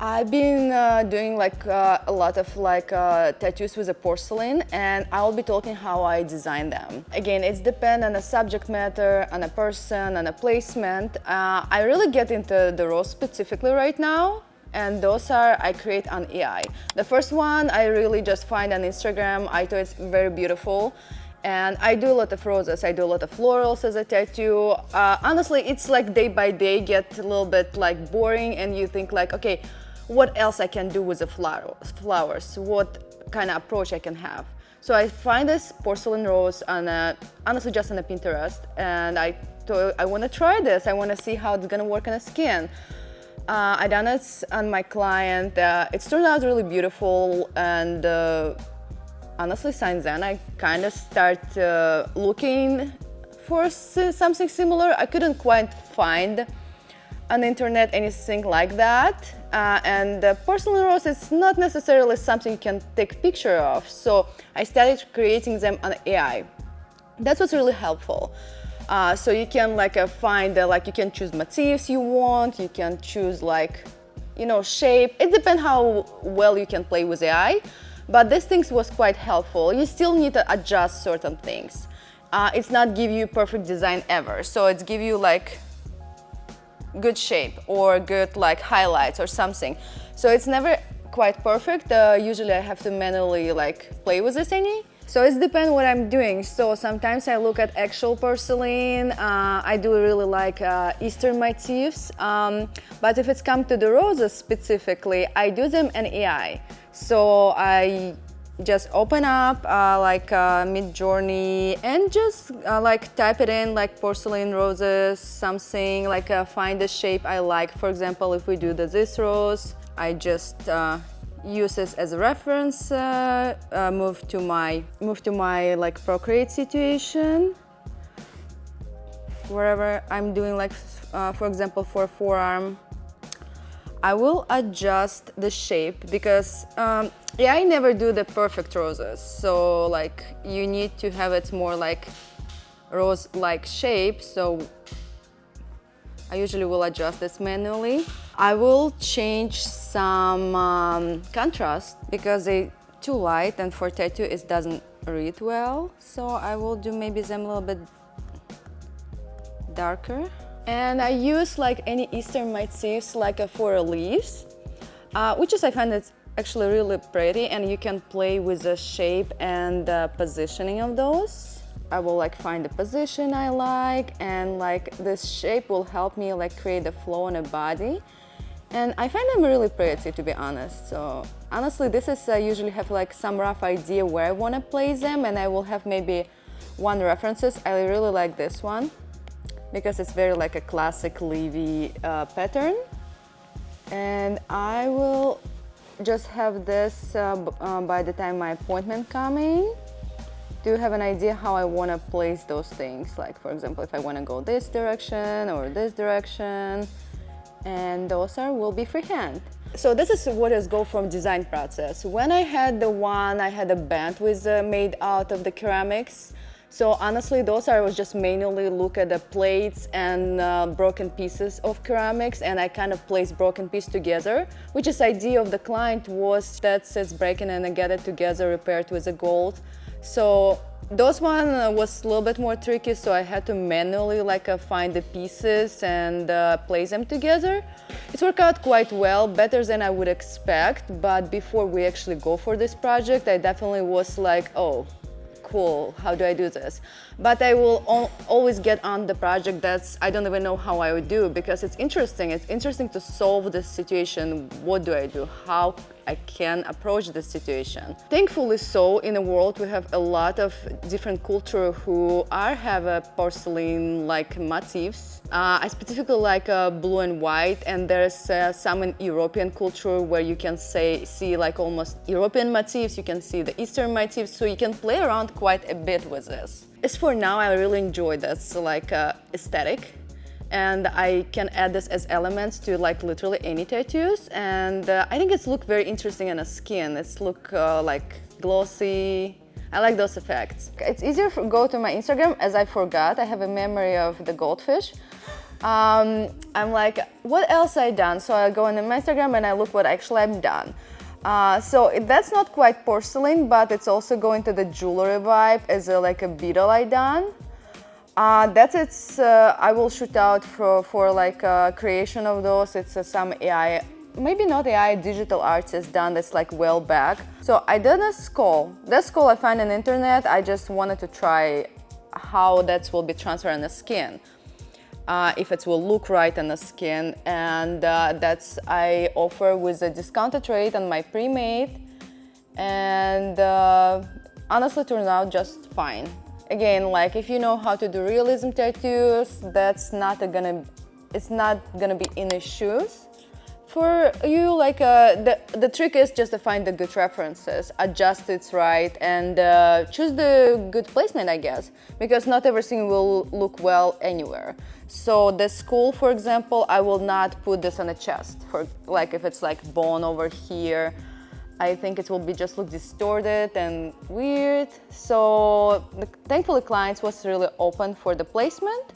I've been doing like a lot of tattoos with a porcelain, and I'll be talking how I design them. Again, it's depend on the subject matter, on a person, on a placement. I really get into the rose specifically right now, and those are I create on AI. The first one I really just find on Instagram. I thought it's very beautiful. And I do a lot of roses, I do a lot of florals as a tattoo. Honestly, it's like day by day get a little bit like boring, and you think like, okay, what else I can do with the flowers? What kind of approach I can have? So I find this porcelain rose on honestly just on a Pinterest, and I thought I want to try this. I want to see how it's gonna work on the skin. I done it on my client. It turned out really beautiful, and honestly, since then, I kind of start looking for something similar. I couldn't quite find on the internet anything like that. And porcelain rose is not necessarily something you can take a picture of. So I started creating them on AI. That's what's really helpful. So you can find you can choose motifs you want. You can choose shape. It depends how well you can play with AI. But this thing was quite helpful. You still need to adjust certain things. It's not give you perfect design ever. So it's give you good shape or good highlights or something. So it's never quite perfect. Usually I have to manually play with this any. So it depends what I'm doing. So sometimes I look at actual porcelain. I do really like Eastern motifs. But if it's come to the roses specifically, I do them in AI. So I just open up Mid-Journey and just type it in porcelain roses, something find the shape I like. For example, if we do this rose, I just use this as a reference, move to my Procreate situation, wherever I'm doing for example for forearm. I will adjust the shape because I never do the perfect roses. So you need to have it more rose-like shape. So I usually will adjust this manually. I will change some contrast because they're too light, and for tattoo it doesn't read well. So I will do maybe them a little bit darker. And I use any Eastern motifs for leaves, which I find it's actually really pretty, and you can play with the shape and the positioning of those. I will find the position I like, and this shape will help me create the flow on a body. And I find them really pretty, to be honest. So honestly, this is I usually have some rough idea where I want to place them, and I will have maybe one references. I really like this one, because it's very a classic leafy pattern. And I will just have this by the time my appointment coming to have an idea how I want to place those things. For example, if I want to go this direction or this direction, and those will be freehand. So this is what is go from design process. When I had a band with made out of the ceramics. So honestly, those I was just manually look at the plates and broken pieces of ceramics, and I kind of place broken piece together, which is idea of the client was that it's breaking and I get it together, repaired with the gold. So those one was a little bit more tricky, so I had to manually find the pieces and place them together. It worked out quite well, better than I would expect, but before we actually go for this project, I definitely was oh, cool, how do I do this? But I will always get on the project I don't even know how I would do, because it's interesting. It's interesting to solve this situation. What do I do? How I can approach this situation. Thankfully so, in the world we have a lot of different culture who have a porcelain motifs. I specifically like blue and white, and there's some in European culture where you can see almost European motifs, you can see the Eastern motifs, so you can play around quite a bit with this. As for now, I really enjoy this aesthetic, and I can add this as elements to literally any tattoos, and I think it's look very interesting on the skin. It's look glossy. I like those effects. It's easier to go to my Instagram, as I forgot. I have a memory of the goldfish. I'm like, what else I done? So I go on my Instagram and I look what actually I've done. That's not quite porcelain, but it's also going to the jewelry vibe as like a beetle I done. That's it. I will shoot out for like creation of those. It's some AI, maybe not AI, digital artist done that's like well back. So I did a skull. That skull I find on the internet. I just wanted to try how that will be transferred on the skin. If it will look right on the skin, and that's I offer with a discounted rate on my pre-made, and honestly turned out just fine. Again, like if you know how to do realism tattoos, it's not gonna be in issues for you. Like the trick is just to find the good references, adjust it right, and choose the good placement, I guess, because not everything will look well anywhere. So the skull, for example, I will not put this on the chest. For like if it's like bone over here, I think it will be just look distorted and weird. So thankfully clients was really open for the placement,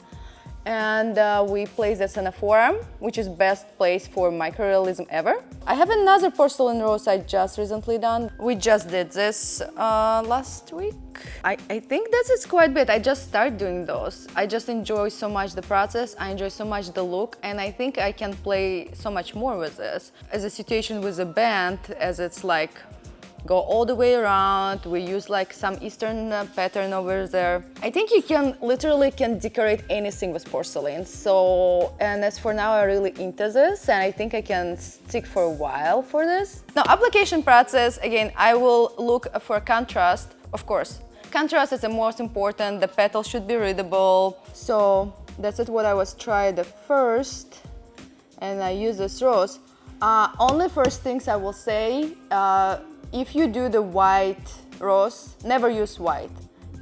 and we placed this in a forearm, which is best place for microrealism ever. I have another porcelain rose I just recently done. We just did this last week. I think it's quite a bit. I just started doing those. I just enjoy so much the process. I enjoy so much the look, and I think I can play so much more with this. As a situation with a band, as it's like go all the way around. We use like some Eastern pattern over there. I think you can literally decorate anything with porcelain. So, and as for now, I'm really into this, and I think I can stick for a while for this. Now, application process, again, I will look for contrast, of course. Contrast is the most important. The petal should be readable. So that's it what I was trying the first, and I use this rose. Only first things I will say, if you do the white rose, never use white.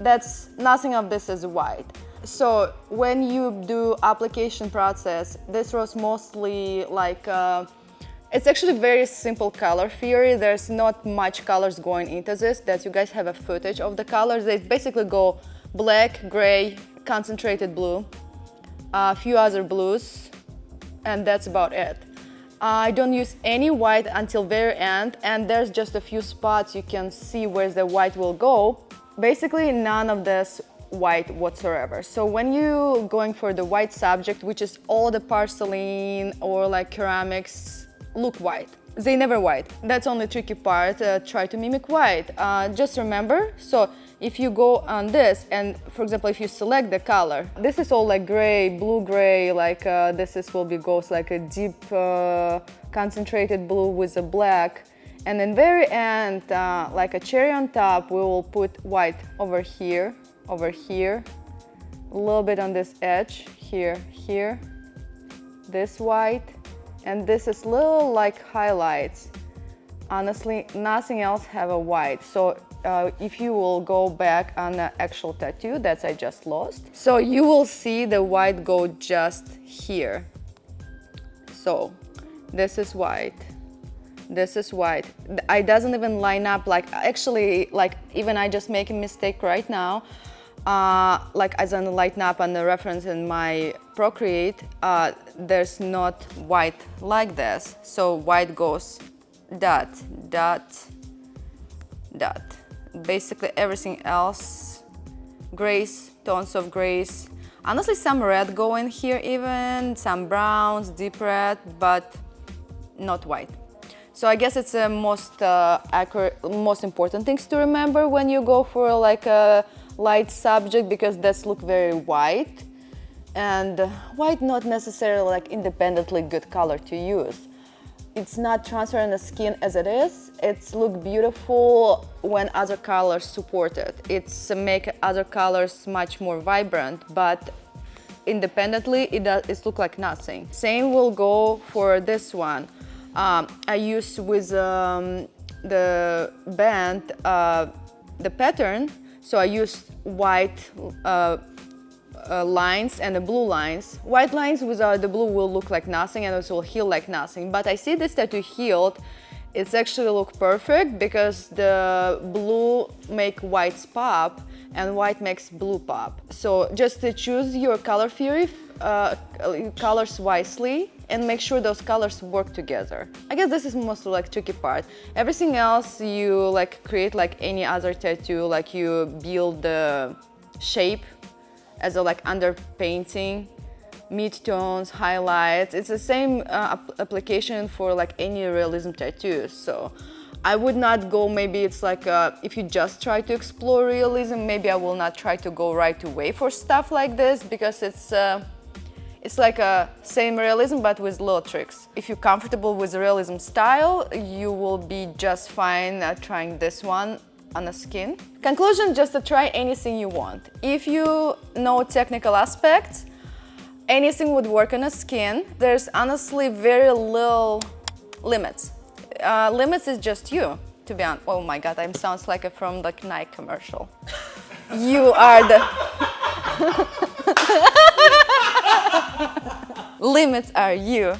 That's nothing of this is white. So when you do application process, this rose mostly like, it's actually very simple color theory. There's not much colors going into this, that you guys have a footage of the colors. They basically go black, gray, concentrated blue, a few other blues, and that's about it. I don't use any white until very end, and there's just a few spots you can see where the white will go. Basically none of this white whatsoever. So when you going for the white subject, which is all the porcelain or like ceramics look white. They never white. That's only tricky part. Try to mimic white. Just remember, so if you go on this, and for example, if you select the color, this is all like gray, blue-gray, like will be goes like a deep concentrated blue with a black. And then very end, like a cherry on top, we will put white over here, a little bit on this edge, here, this white, and this is little like highlights. Honestly, nothing else have a white. So if you will go back on the actual tattoo that I just lost, so you will see the white go just here. So this is white. This is white. I doesn't even line up, like actually, like even I just make a mistake right now. Like as I lighten up on the reference in my Procreate, there's not white like this. So white goes dot, dot, dot. Basically everything else, grays, tones of grays. Honestly, some red go in here even, some browns, deep red, but not white. So I guess it's the most accurate, most important things to remember when you go for like a light subject, because that's look very white, and white not necessarily like independently good color to use. It's not transferring the skin as it is. It's look beautiful when other colors support it. It's make other colors much more vibrant, but independently it look like nothing. Same will go for this one. I use with the band the pattern, so I use white lines and the blue lines. White lines without the blue will look like nothing, and it will heal like nothing. But I see this tattoo healed. It's actually look perfect because the blue make whites pop and white makes blue pop. So just to choose your color theory colors wisely and make sure those colors work together. I guess this is mostly like tricky part. Everything else you like create like any other tattoo, like you build the shape as a like underpainting, mid-tones, highlights. It's the same application for like any realism tattoos. So I would not go, maybe it's like if you just try to explore realism, maybe I will not try to go right away for stuff like this, because it's like a same realism but with little tricks. If you're comfortable with the realism style, you will be just fine trying this one on the skin. Conclusion, just to try anything you want. If you know technical aspects, anything would work on the skin. There's honestly very little limits. Limits is just you, to be honest. Oh my god, I sounds like from the Nike commercial. You are the... Limits are you.